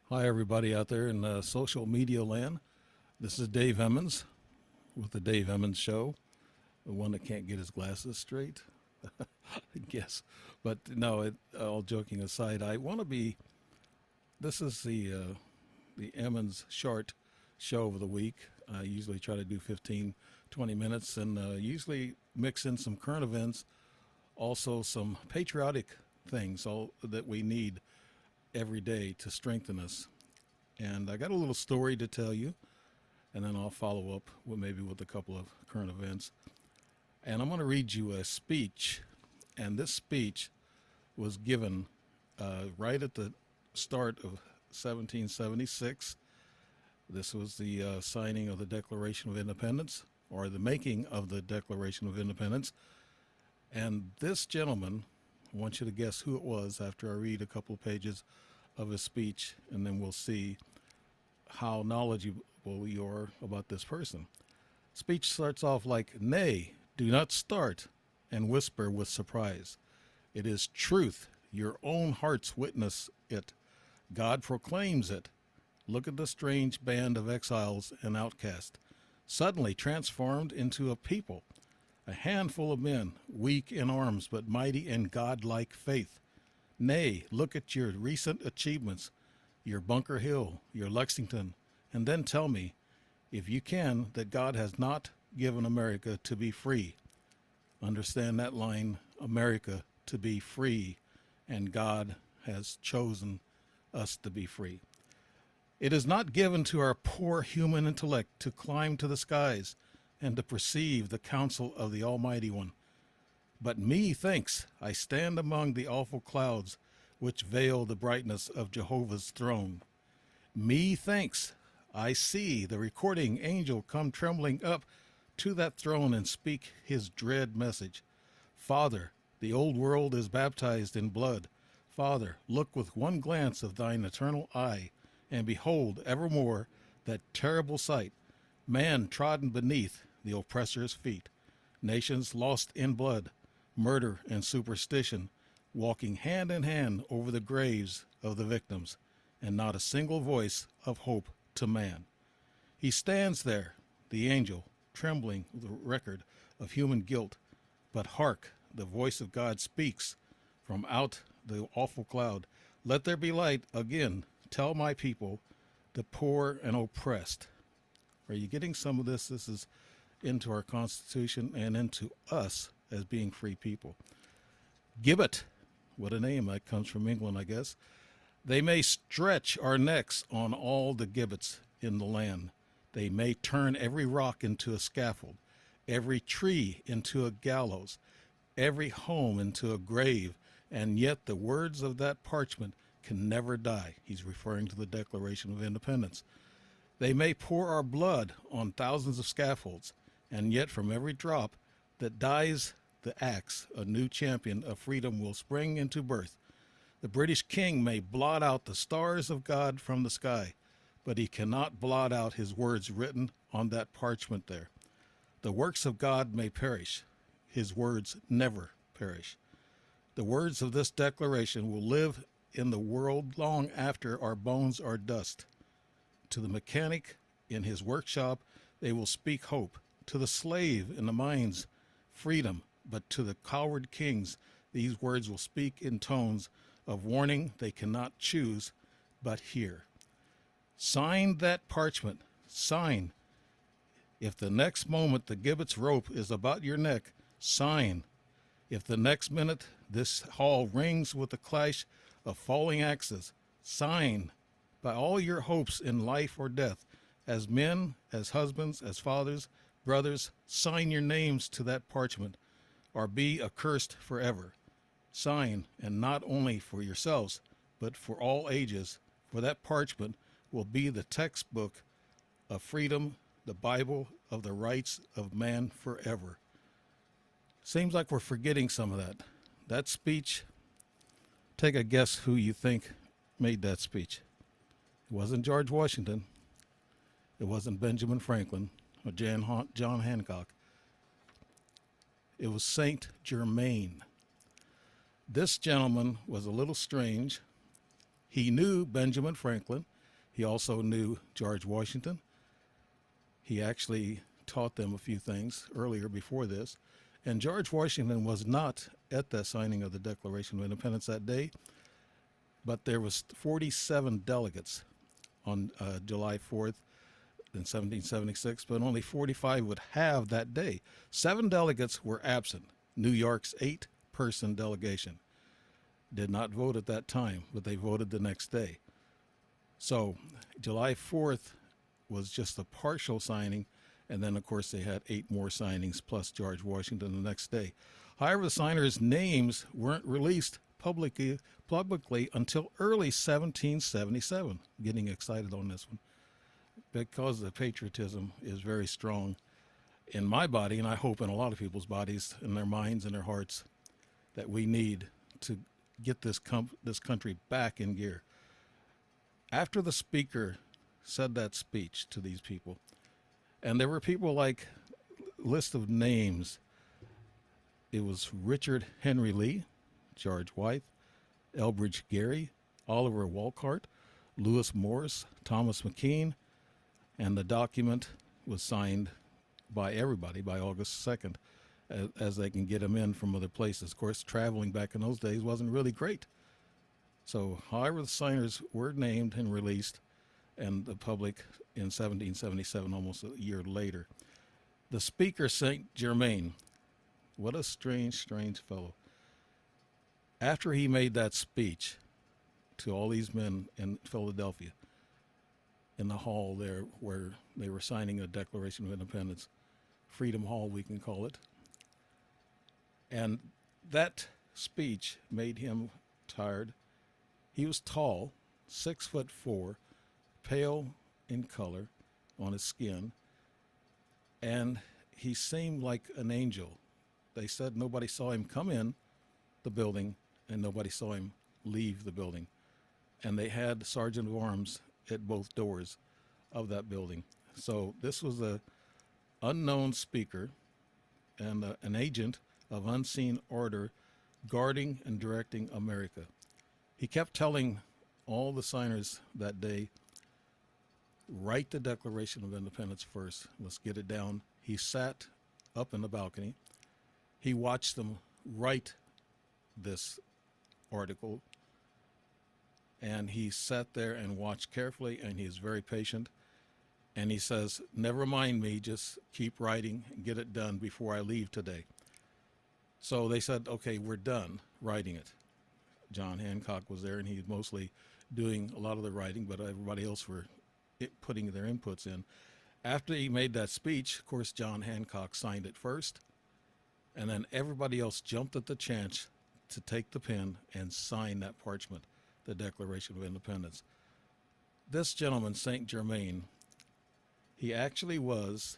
Hi, everybody out there in social media land. This is Dave Emmons with the Dave Emmons Show, the one that can't get his glasses straight, I guess. But no, all joking aside, I want to be. This is the Emmons short show of the week. I usually try to do 15, 20 minutes and usually mix in some current events, also some patriotic things all that we need every day to strengthen us. And I got a little story to tell you, and then I'll follow up with maybe with a couple of current events. And I'm going to read you a speech, and this speech was given right at the start of 1776. This was the signing of the Declaration of Independence, or the making of the Declaration of Independence. And this gentleman, I want you to guess who it was after I read a couple of pages of his speech, and then we'll see how knowledgeable you are about this person. Speech starts off like, "Nay, do not start and whisper with surprise. It is truth. Your own hearts witness it. God proclaims it. Look at the strange band of exiles and outcasts, suddenly transformed into a people, a handful of men, weak in arms but mighty in God-like faith. Nay, look at your recent achievements, your Bunker Hill, your Lexington, and then tell me, if you can, that God has not given America to be free." Understand that line, America to be free, and God has chosen us to be free. "It is not given to our poor human intellect to climb to the skies and to perceive the counsel of the Almighty One. But methinks I stand among the awful clouds which veil the brightness of Jehovah's throne. Methinks I see the recording angel come trembling up to that throne and speak his dread message. Father, the old world is baptized in blood. Father, look with one glance of thine eternal eye, and behold evermore that terrible sight, man trodden beneath the oppressor's feet, nations lost in blood, murder and superstition, walking hand in hand over the graves of the victims, and not a single voice of hope to man. He stands there, the angel, trembling with the record of human guilt. But hark, the voice of God speaks from out the awful cloud. Let there be light again. Tell my people, the poor and oppressed." Are you getting some of this? This is into our Constitution and into us as being free people. "Gibbet," what a name, that comes from England, I guess. "They may stretch our necks on all the gibbets in the land. They may turn every rock into a scaffold, every tree into a gallows, every home into a grave, and yet the words of that parchment can never die." He's referring to the Declaration of Independence. "They may pour our blood on thousands of scaffolds, and yet from every drop that dies the axe, a new champion of freedom will spring into birth. The British king may blot out the stars of God from the sky, but he cannot blot out his words written on that parchment there. The works of God may perish, his words never perish. The words of this declaration will live in the world long after our bones are dust. To the mechanic in his workshop, they will speak hope. To the slave in the mines, freedom. But to the coward kings, these words will speak in tones of warning they cannot choose but hear. Sign that parchment. Sign. If the next moment the gibbet's rope is about your neck, sign. If the next minute this hall rings with the clash of falling axes, sign. By all your hopes in life or death, as men, as husbands, as fathers, brothers, sign your names to that parchment, or be accursed forever. Sign, and not only for yourselves, but for all ages, for that parchment will be the textbook of freedom, the Bible of the rights of man forever." Seems like we're forgetting some of that. That speech, take a guess who you think made that speech. It wasn't George Washington. It wasn't Benjamin Franklin or John Hancock. It was Saint Germain. This gentleman was a little strange. He knew Benjamin Franklin. He also knew George Washington. He actually taught them a few things earlier before this. And George Washington was not at the signing of the Declaration of Independence that day, but there was 47 delegates on July 4th in 1776, but only 45 would have that day. 7 delegates were absent. New York's 8-person delegation did not vote at that time, but they voted the next day. So July 4th was just a partial signing, and then, of course, they had 8 more signings plus George Washington the next day. However, the signers' names weren't released publicly until early 1777. Getting excited on this one because the patriotism is very strong in my body, and I hope in a lot of people's bodies, in their minds and their hearts, that we need to get this country back in gear. After the speaker said that speech to these people, and there were people like, list of names, it was Richard Henry Lee, George Wythe, Elbridge Gerry, Oliver Wolcott, Lewis Morris, Thomas McKean, and the document was signed by everybody by August 2nd, as they can get them in from other places. Of course, traveling back in those days wasn't really great. So, however, the signers were named and released, and the public in 1777, almost a year later. The speaker, Saint Germain, what a strange, strange fellow. After he made that speech to all these men in Philadelphia, in the hall there where they were signing a Declaration of Independence, Freedom Hall we can call it, and that speech made him tired. He was tall, 6'4", pale in color on his skin, and he seemed like an angel. They said nobody saw him come in the building and nobody saw him leave the building. And they had sergeant of arms at both doors of that building. So this was a unknown speaker and an agent of unseen order guarding and directing America. He kept telling all the signers that day, write the Declaration of Independence first. Let's get it down. He sat up in the balcony. He watched them write this article, and he sat there and watched carefully, and he is very patient. And he says, never mind me, just keep writing and get it done before I leave today. So they said, okay, we're done writing it. John Hancock was there, and he was mostly doing a lot of the writing, but everybody else were putting their inputs in. After he made that speech, of course, John Hancock signed it first, and then everybody else jumped at the chance to take the pen and sign that parchment, the Declaration of Independence. This gentleman, Saint Germain, he actually was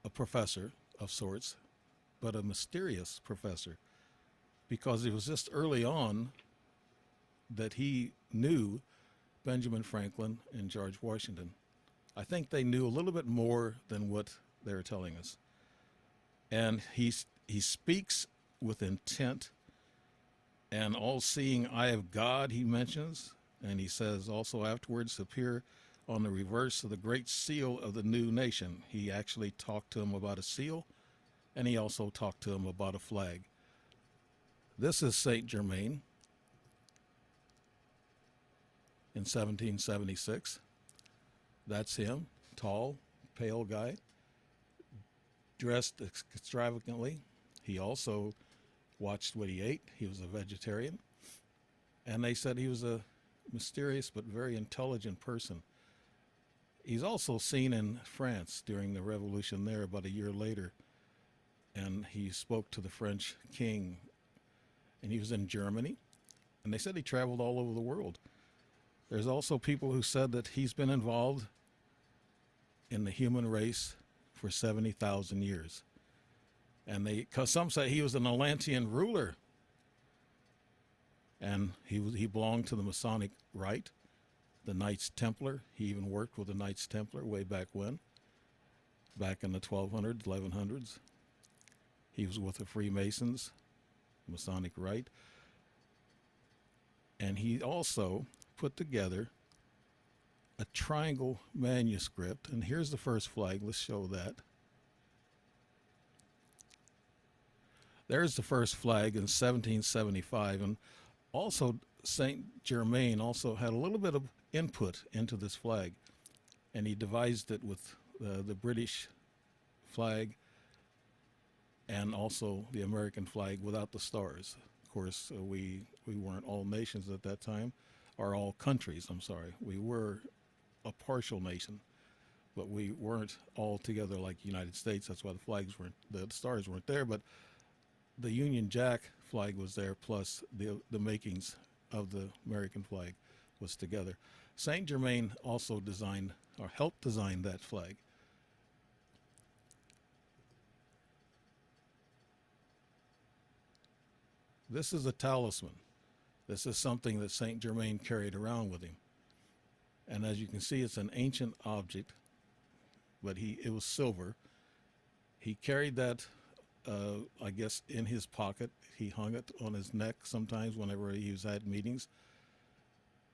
a professor of sorts, but a mysterious professor, because it was just early on that he knew Benjamin Franklin and George Washington. I think they knew a little bit more than what they're telling us. And he speaks with intent, and all-seeing eye of God he mentions, and he says also afterwards appear on the reverse of the great seal of the new nation. He actually talked to him about a seal, and he also talked to him about a flag. This is Saint Germain in 1776. That's him, tall, pale guy, dressed extravagantly. He also watched what he ate. He was a vegetarian. And they said he was a mysterious but very intelligent person. He's also seen in France during the revolution there about a year later. And he spoke to the French king. And he was in Germany. And they said he traveled all over the world. There's also people who said that he's been involved in the human race for 70,000 years. And because some say he was an Atlantean ruler. And he belonged to the Masonic Rite, the Knights Templar. He even worked with the Knights Templar way back when, back in the 1200s, 1100s. He was with the Freemasons, Masonic Rite. And he also put together a triangle manuscript. And here's the first flag. Let's show that. There's the first flag in 1775. And also Saint Germain also had a little bit of input into this flag. And he devised it with the British flag and also the American flag without the stars. Of course, we weren't all nations at that time, or all countries, I'm sorry. We were a partial nation, but we weren't all together like the United States. That's why the flags weren't, the stars weren't there, but the Union Jack flag was there, plus the makings of the American flag was together. Saint Germain also designed, or helped design, that flag. This is a talisman. This is something that Saint Germain carried around with him. And as you can see, it's an ancient object, but it was silver. He carried that, I guess, in his pocket. He hung it on his neck sometimes whenever he was at meetings.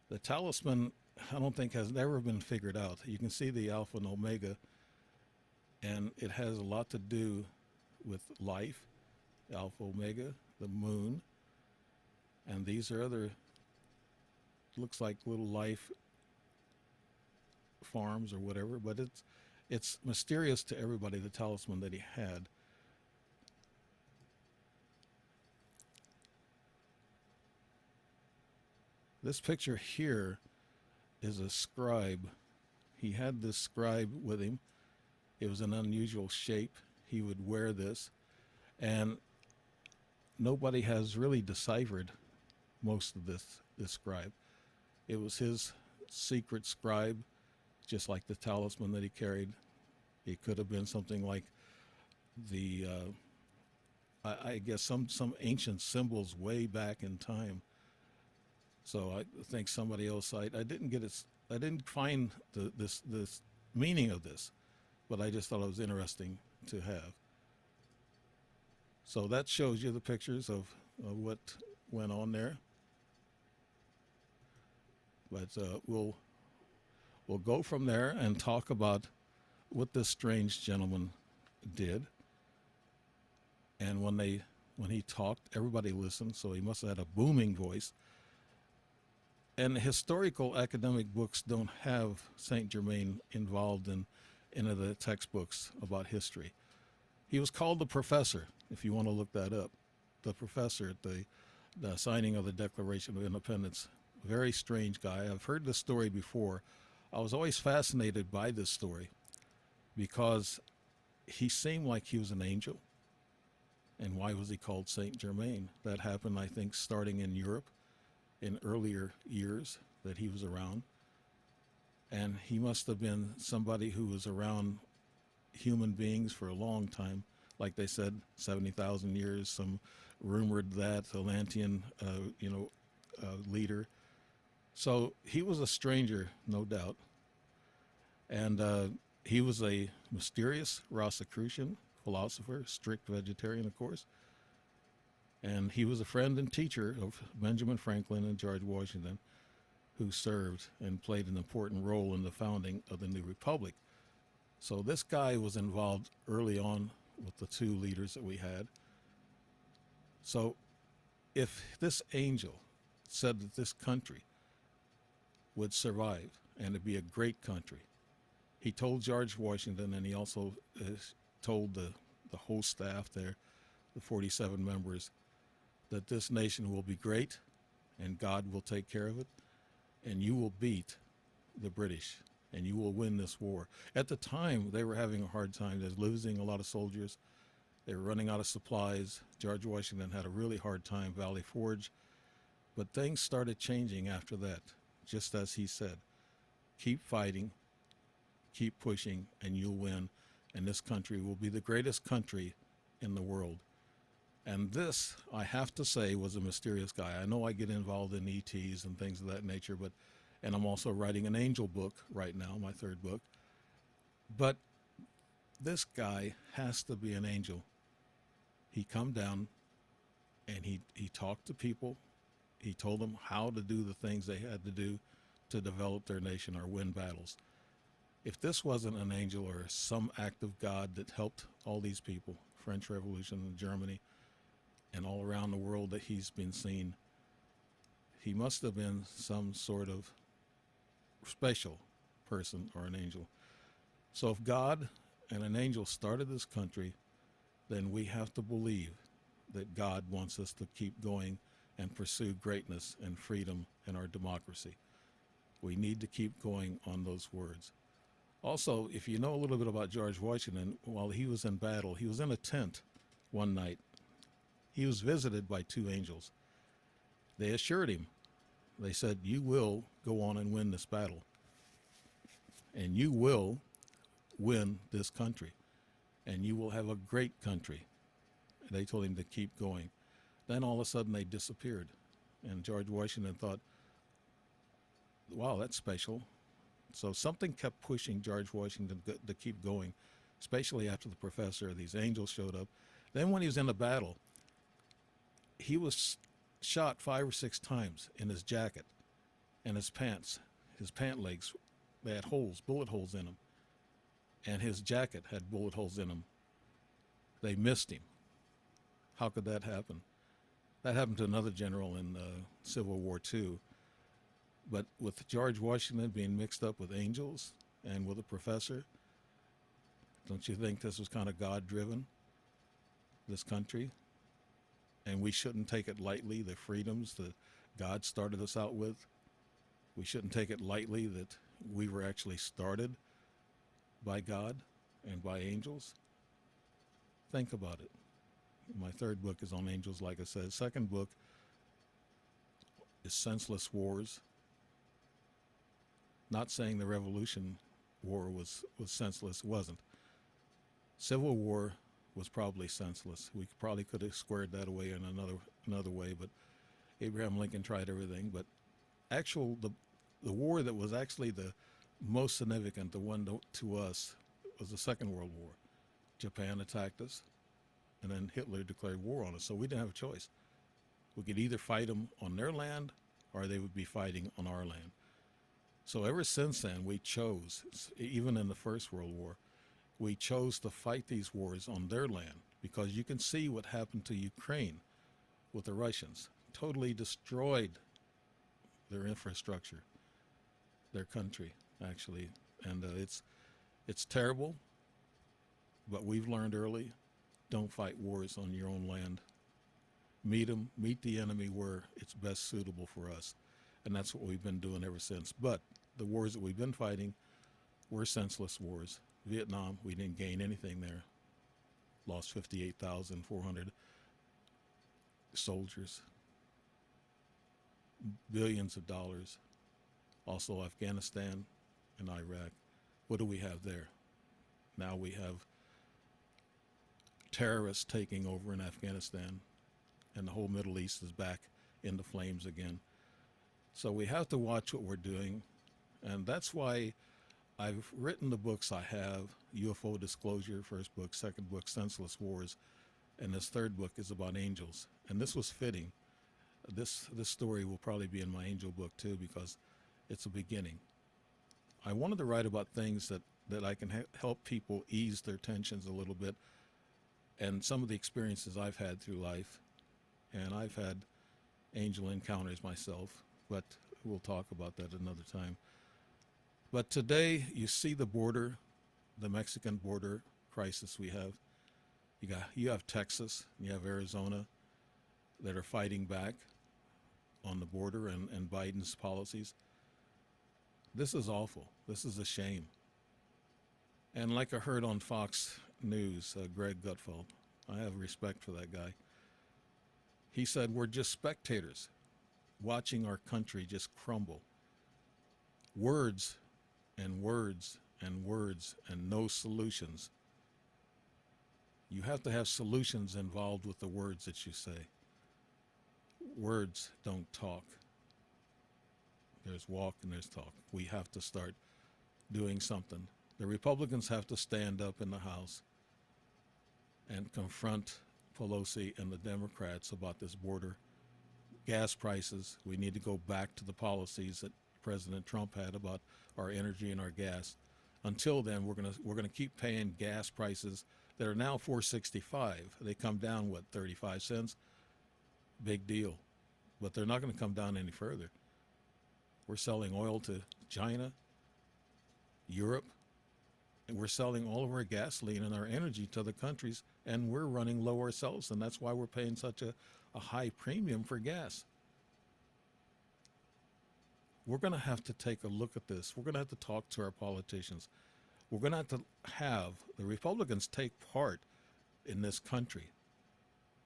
The talisman, I don't think, has ever been figured out. You can see the Alpha and Omega, and it has a lot to do with life, Alpha, Omega, the moon, and these are other, looks like little life farms or whatever, but it's mysterious to everybody, the talisman that he had. This picture here is a scribe. He had this scribe with him. It was an unusual shape. He would wear this, and nobody has really deciphered most of this scribe. It was his secret scribe, just like the talisman that he carried. It could have been something like the, I guess, some ancient symbols way back in time. So I think somebody else, I didn't find this meaning of this, but I just thought it was interesting to have. So that shows you the pictures of what went on there. But we'll go from there and talk about what this strange gentleman did. And when he talked, everybody listened, so he must have had a booming voice. And historical academic books don't have Saint Germain involved in any of the textbooks about history. He was called the Professor, if you want to look that up. The Professor at the signing of the Declaration of Independence. Very strange guy. I've heard this story before. I was always fascinated by this story because he seemed like he was an angel. And why was he called Saint Germain? That happened, I think, starting in Europe in earlier years that he was around. And he must have been somebody who was around human beings for a long time. Like they said, 70,000 years. Some rumored that Atlantean, leader. So he was a stranger, no doubt. And he was a mysterious Rosicrucian philosopher, strict vegetarian, of course. And he was a friend and teacher of Benjamin Franklin and George Washington, who served and played an important role in the founding of the new republic. So this guy was involved early on with the two leaders that we had. So if this angel said that this country would survive and it'd be a great country, he told George Washington, and he also told the whole staff there, the 47 members, that this nation will be great and God will take care of it, and you will beat the British and you will win this war. At the time, they were having a hard time. They're losing a lot of soldiers. They were running out of supplies. George Washington had a really hard time, Valley Forge. But things started changing after that, just as he said. Keep fighting, keep pushing, and you'll win. And this country will be the greatest country in the world. And this, I have to say, was a mysterious guy. I know I get involved in ETs and things of that nature, and I'm also writing an angel book right now, my third book. But this guy has to be an angel. He come down and he talked to people. He told them how to do the things they had to do to develop their nation or win battles. If this wasn't an angel or some act of God that helped all these people, French Revolution in Germany and all around the world that he's been seen, he must have been some sort of special person or an angel. So if God and an angel started this country, then we have to believe that God wants us to keep going and pursue greatness and freedom and our democracy. We need to keep going on those words. Also, if you know a little bit about George Washington, while he was in battle, he was in a tent one night. He was visited by two angels. They assured him, they said, you will go on and win this battle. And you will win this country. And you will have a great country. They told him to keep going. Then all of a sudden they disappeared. And George Washington thought, wow, that's special. So something kept pushing George Washington to keep going, especially after the professor, these angels showed up. Then when he was in the battle, he was shot 5 or 6 times in his jacket and his pants. His pant legs, they had holes, bullet holes in them. And his jacket had bullet holes in them. They missed him. How could that happen? That happened to another general in Civil War II. But with George Washington being mixed up with angels and with a professor, don't you think this was kind of God-driven, this country? And we shouldn't take it lightly, the freedoms that God started us out with. We shouldn't take it lightly that we were actually started by God and by angels. Think about it. My third book is on angels, like I said. Second book is Senseless Wars. Not saying the Revolution War was senseless. It wasn't. Civil War was probably senseless. We probably could have squared that away in another way, but Abraham Lincoln tried everything. But the war that was actually the most significant, the one to us, was the Second World War. Japan attacked us, and then Hitler declared war on us. So we didn't have a choice. We could either fight them on their land, or they would be fighting on our land. So ever since then, we chose, even in the First World War, we chose to fight these wars on their land, because you can see what happened to Ukraine with the Russians. Totally destroyed their infrastructure, their country, actually. And it's terrible, but we've learned early, don't fight wars on your own land. Meet the enemy where it's best suitable for us. And that's what we've been doing ever since. But the wars that we've been fighting were senseless wars. Vietnam, we didn't gain anything there. Lost 58,400 soldiers. Billions of dollars. Also Afghanistan and Iraq. What do we have there? Now we have terrorists taking over in Afghanistan, and the whole Middle East is back into flames again. So we have to watch what we're doing, and that's why I've written the books I have. UFO Disclosure, first book. Second book, Senseless Wars. And this third book is about angels. And this was fitting. This story will probably be in my angel book too, because it's a beginning. I wanted to write about things that I can help people ease their tensions a little bit, and some of the experiences I've had through life. And I've had angel encounters myself, but we'll talk about that another time. But today, you see the border, the Mexican border crisis we have. You have Texas, you have Arizona that are fighting back on the border and Biden's policies. This is awful. This is a shame. And like I heard on Fox News, Greg Gutfeld, I have respect for that guy. He said, we're just spectators watching our country just crumble. Words and words and words and no solutions. You have to have solutions involved with the words that you say. Words don't talk. There's walk and there's talk. We have to start doing something. The Republicans have to stand up in the House and confront Pelosi and the Democrats about this border. Gas prices, we need to go back to the policies that President Trump had about our energy and our gas. Until then, we're gonna keep paying gas prices that are now $4.65. They come down, what, 35 cents? Big deal. But they're not going to come down any further. We're selling oil to China, Europe, and we're selling all of our gasoline and our energy to other countries, and we're running low ourselves, and that's why we're paying such a high premium for gas. We're going to have to take a look at this. We're going to have to talk to our politicians. We're going to have the Republicans take part in this country,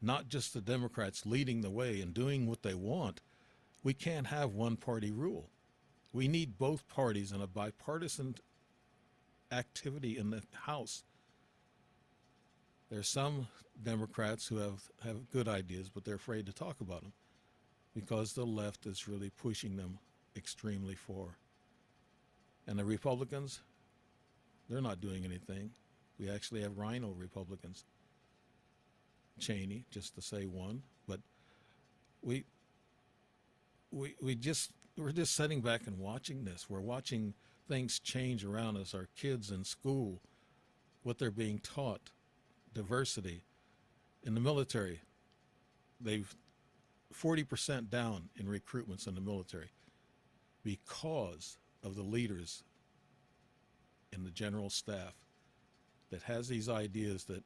not just the Democrats leading the way and doing what they want. We can't have one party rule. We need both parties and a bipartisan activity in the House. There's some Democrats who have good ideas, but they're afraid to talk about them because the left is really pushing them extremely far. And the Republicans, they're not doing anything. We actually have rhino Republicans. Cheney, just to say one, but we're just sitting back and watching this. We're watching things change around us. Our kids in school, what they're being taught, diversity. In the military, they've 40% down in recruitments in the military because of the leaders in the general staff that has these ideas that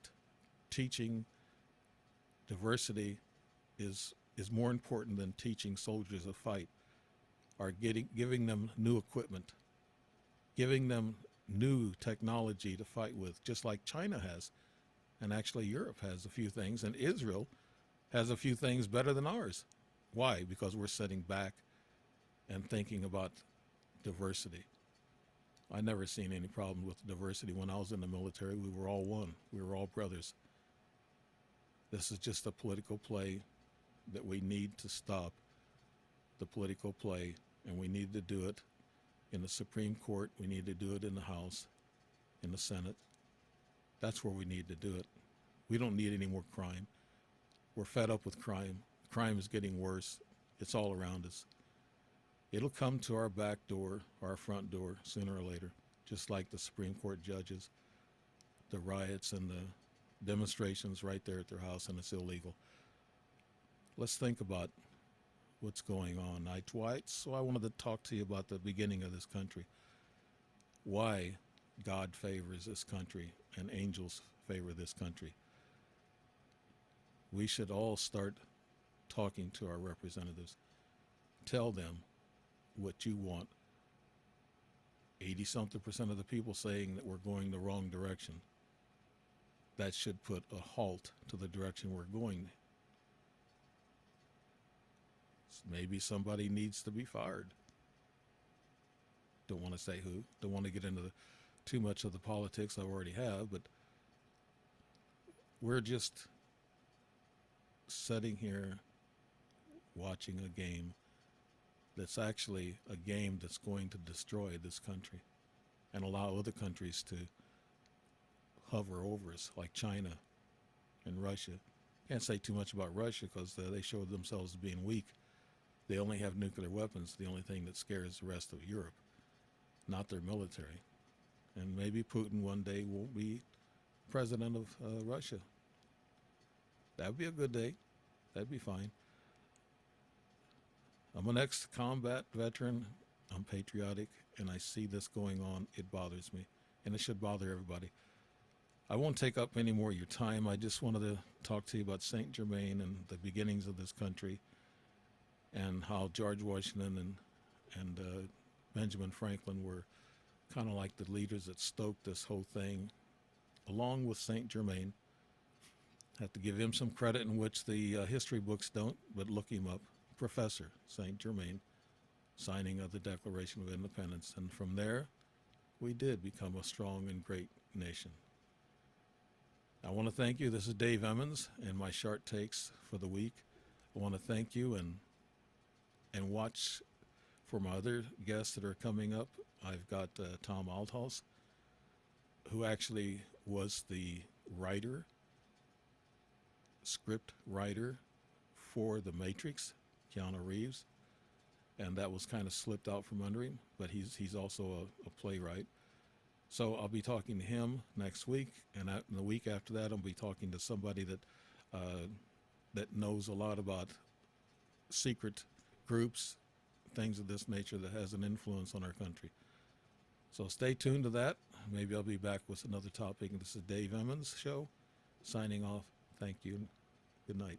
teaching diversity is more important than teaching soldiers to fight, are giving them new equipment, giving them new technology to fight with, just like China has. And actually Europe has a few things, and Israel has a few things better than ours. Why? Because we're sitting back and thinking about diversity. I never seen any problem with diversity. When I was in the military, we were all one. We were all brothers. This is just a political play that we need to stop, the political play, and we need to do it in the Supreme Court. We need to do it in the House, in the Senate. That's where we need to do it. We don't need any more crime. We're fed up with crime. Crime is getting worse. It's all around us. It'll come to our back door, our front door, sooner or later, just like the Supreme Court judges, the riots and the demonstrations right there at their house, and it's illegal. Let's think about what's going on. So I wanted to talk to you about the beginning of this country, why God favors this country and angels favor this country. We should all start talking to our representatives. Tell them what you want. 80-something% of the people saying that we're going the wrong direction. That should put a halt to the direction we're going. Maybe somebody needs to be fired. Don't want to say who. Don't want to get into too much of the politics I already have, but we're just sitting here watching a game that's actually a game that's going to destroy this country and allow other countries to hover over us, like China and Russia. Can't say too much about Russia because they showed themselves as being weak. They only have nuclear weapons. The only thing that scares the rest of Europe, not their military. And maybe Putin one day won't be president of Russia. That would be a good day. That'd be fine. I'm an ex-combat veteran. I'm patriotic, and I see this going on. It bothers me, and it should bother everybody. I won't take up any more of your time. I just wanted to talk to you about Saint Germain and the beginnings of this country, and how George Washington and Benjamin Franklin were kind of like the leaders that stoked this whole thing, along with Saint Germain. Have to give him some credit in which the history books don't, but look him up. Professor Saint Germain, signing of the Declaration of Independence. And from there, we did become a strong and great nation. I want to thank you. This is Dave Emmons and my short takes for the week. I want to thank you and watch for my other guests that are coming up. I've got Tom Althaus, who actually was the script writer for The Matrix, Keanu Reeves. and that was kind of slipped out from under him. But he's also a playwright. So I'll be talking to him next week, and the week after that, I'll be talking to somebody that knows a lot about secret groups, things of this nature that has an influence on our country. So stay tuned to that. Maybe I'll be back with another topic. This is Dave Emmons Show, signing off. Thank you. Good night.